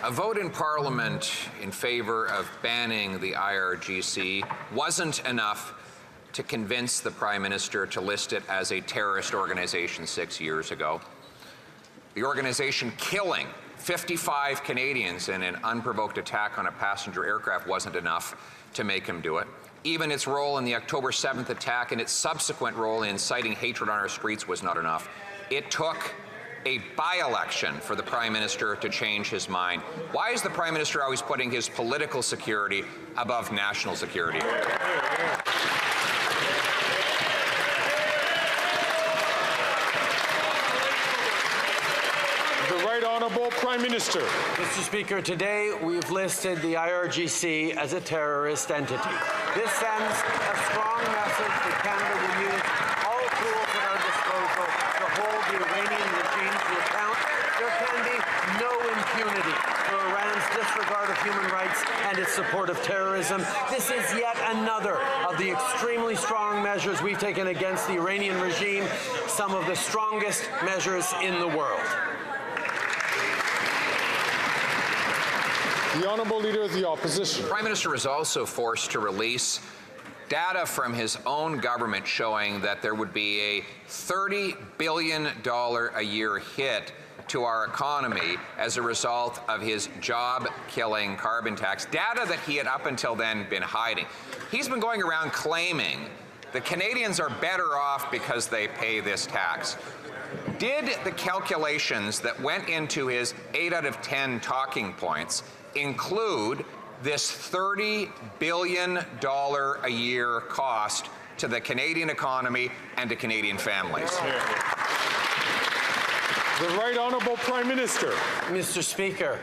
A vote in Parliament in favour of banning the IRGC wasn't enough to convince the Prime Minister to list it as a terrorist organization 6 years ago. The organization killing 55 Canadians in an unprovoked attack on a passenger aircraft wasn't enough to make him do it. Even its role in the October 7th attack and its subsequent role in inciting hatred on our streets was not enough. It took a by-election for the Prime Minister to change his mind. Why is the Prime Minister always putting his political security above national security? The Right Honourable Prime Minister. Mr. Speaker, today we've listed the IRGC as a terrorist entity. This sends a strong message that Canada will use all tools at our disposal to hold the Iranian regime to account. There can be no impunity for Iran's disregard of human rights and its support of terrorism. This is yet another of the extremely strong measures we've taken against the Iranian regime, some of the strongest measures in the world. The Honourable Leader of the Opposition. The Prime Minister was also forced to release data from his own government showing that there would be a $30 billion a year hit to our economy as a result of his job-killing carbon tax, data that he had up until then been hiding. He's been going around claiming that Canadians are better off because they pay this tax. Did the calculations that went into his 8 out of 10 talking points include this $30 billion a year cost to the Canadian economy and to Canadian families? The Right Honourable Prime Minister. Mr. Speaker,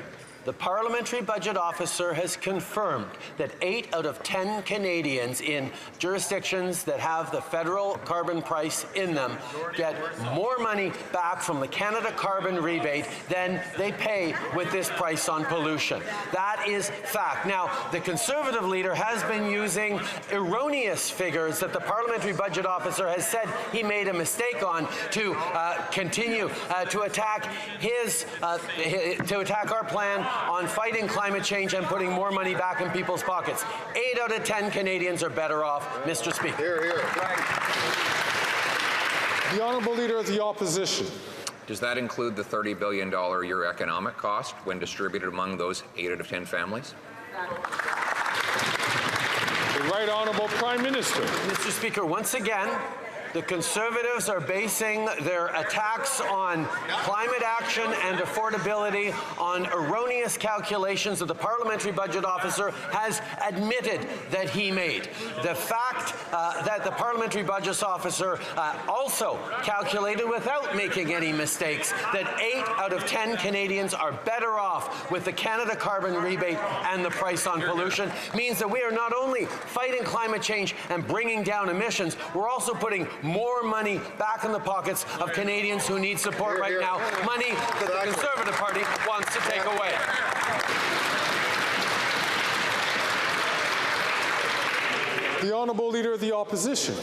the Parliamentary Budget Officer has confirmed that 8 out of 10 Canadians in jurisdictions that have the federal carbon price in them get more money back from the Canada carbon rebate than they pay with this price on pollution. That is fact. Now, the Conservative leader has been using erroneous figures that the Parliamentary Budget Officer has said he made a mistake on to continue to attack our plan on fighting climate change and putting more money back in people's pockets. 8 out of 10 Canadians are better off, Mr. Speaker. Hear, hear. The Honourable Leader of the Opposition. Does that include the $30 billion a year economic cost when distributed among those 8 out of 10 families? The Right Honourable Prime Minister. Mr. Speaker, once again, the Conservatives are basing their attacks on climate action and affordability on erroneous calculations that the Parliamentary Budget Officer has admitted that he made. The fact that the Parliamentary Budget Officer also calculated without making any mistakes that 8 out of 10 Canadians are better off with the Canada carbon rebate and the price on pollution means that we are not only fighting climate change and bringing down emissions, we're also putting more money back in the pockets of Canadians who need support right now, money that the Conservative Party wants to take away. The Honourable Leader of the Opposition.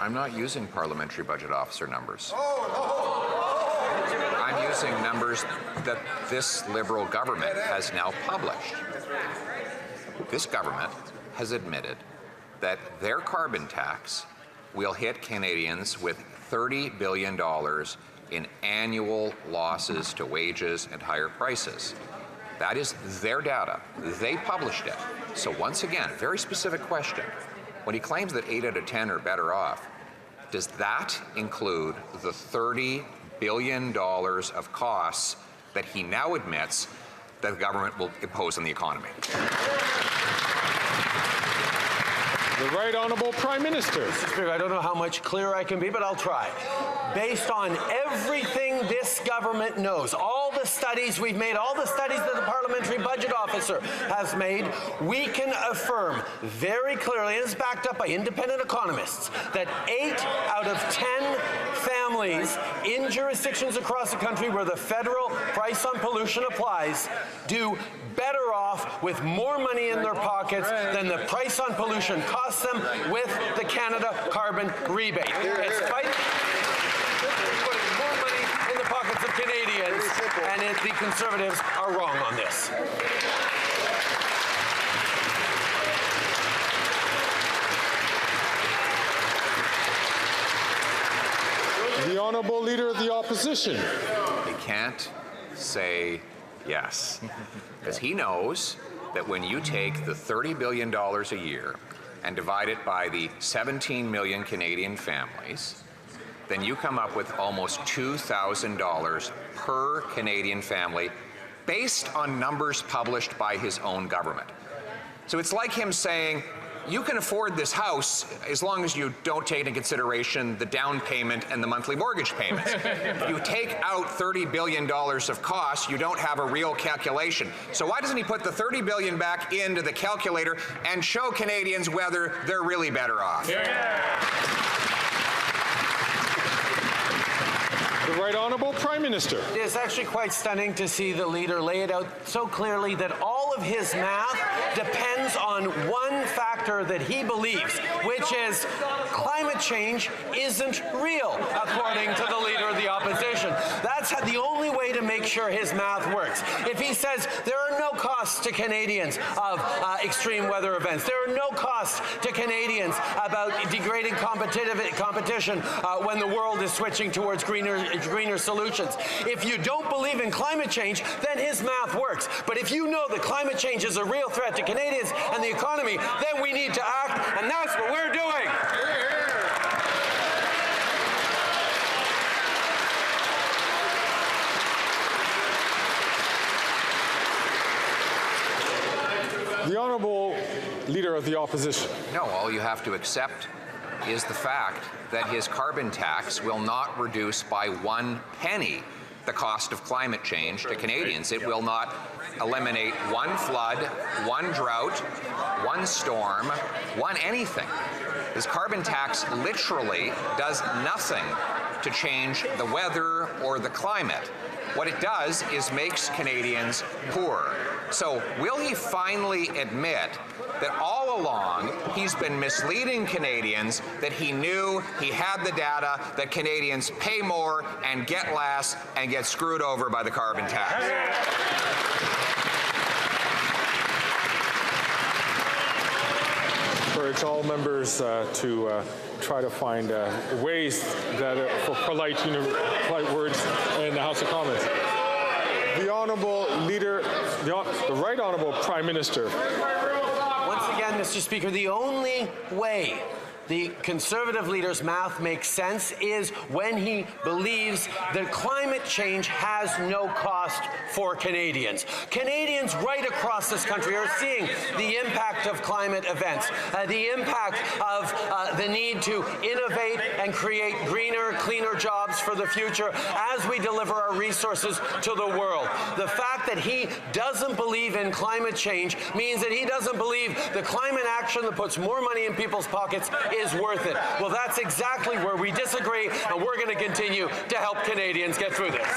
I'm not using Parliamentary Budget Officer numbers. I'm using numbers that this Liberal government has now published. This government has admitted that their carbon tax will hit Canadians with $30 billion in annual losses to wages and higher prices. That is their data. They published it. So once again, very specific question. When he claims that 8 out of 10 are better off, does that include the $30 billion of costs that he now admits that the government will impose on the economy? The Right Honourable Prime Minister. Mr. Speaker, I don't know how much clearer I can be, but I'll try. Based on everything this government knows, all the studies we've made, all the studies that the Parliamentary Budget Officer has made, we can affirm very clearly, and it's backed up by independent economists, that 8 out of 10 families in jurisdictions across the country where the federal price on pollution applies do better off with more money in their pockets than the price on pollution costs them with the Canada carbon rebate. It's putting more money in the pockets of Canadians and the Conservatives are wrong on this. The Honourable Leader of the Opposition. He can't say yes, because he knows that when you take the $30 billion a year and divide it by the 17 million Canadian families, then you come up with almost $2,000 per Canadian family based on numbers published by his own government. So it's like him saying, you can afford this house as long as you don't take into consideration the down payment and the monthly mortgage payments. If you take out $30 billion of costs, you don't have a real calculation. So why doesn't he put the $30 billion back into the calculator and show Canadians whether they're really better off? The Right Honourable Prime Minister. It is actually quite stunning to see the leader lay it out so clearly that all of his math depends on one factor that he believes, which is climate change isn't real, according to the leader of the opposition. That's the only way to make sure his math works. If he says there are no costs to Canadians of extreme weather events, there are no costs to Canadians about degrading competition when the world is switching towards greener solutions. If you don't believe in climate change, then his math works. But if you know that climate change is a real threat to Canadians and the economy, then we need to act, and that's what we're doing. The Honourable Leader of the Opposition. No, all you have to accept is the fact that his carbon tax will not reduce by 1 penny the cost of climate change to Canadians. It will not eliminate one flood, one drought, one storm, one anything. His carbon tax literally does nothing to change the weather or the climate. What it does is makes Canadians poorer. So will he finally admit that all along he's been misleading Canadians, that he knew, he had the data, that Canadians pay more and get less and get screwed over by the carbon tax? Encourage all members to try to find ways that for polite words in the House of Commons. The Honourable Leader, the Right Honourable Prime Minister. Once again, Mr. Speaker, the only way the Conservative leader's math makes sense is when he believes that climate change has no cost for Canadians. Canadians right across this country are seeing the impact of climate events, the impact of the need to innovate and create greener, cleaner jobs for the future as we deliver our resources to the world. The fact that he doesn't believe in climate change means that he doesn't believe the climate action that puts more money in people's pockets is worth it. Well, that's exactly where we disagree, and we're going to continue to help Canadians get through this.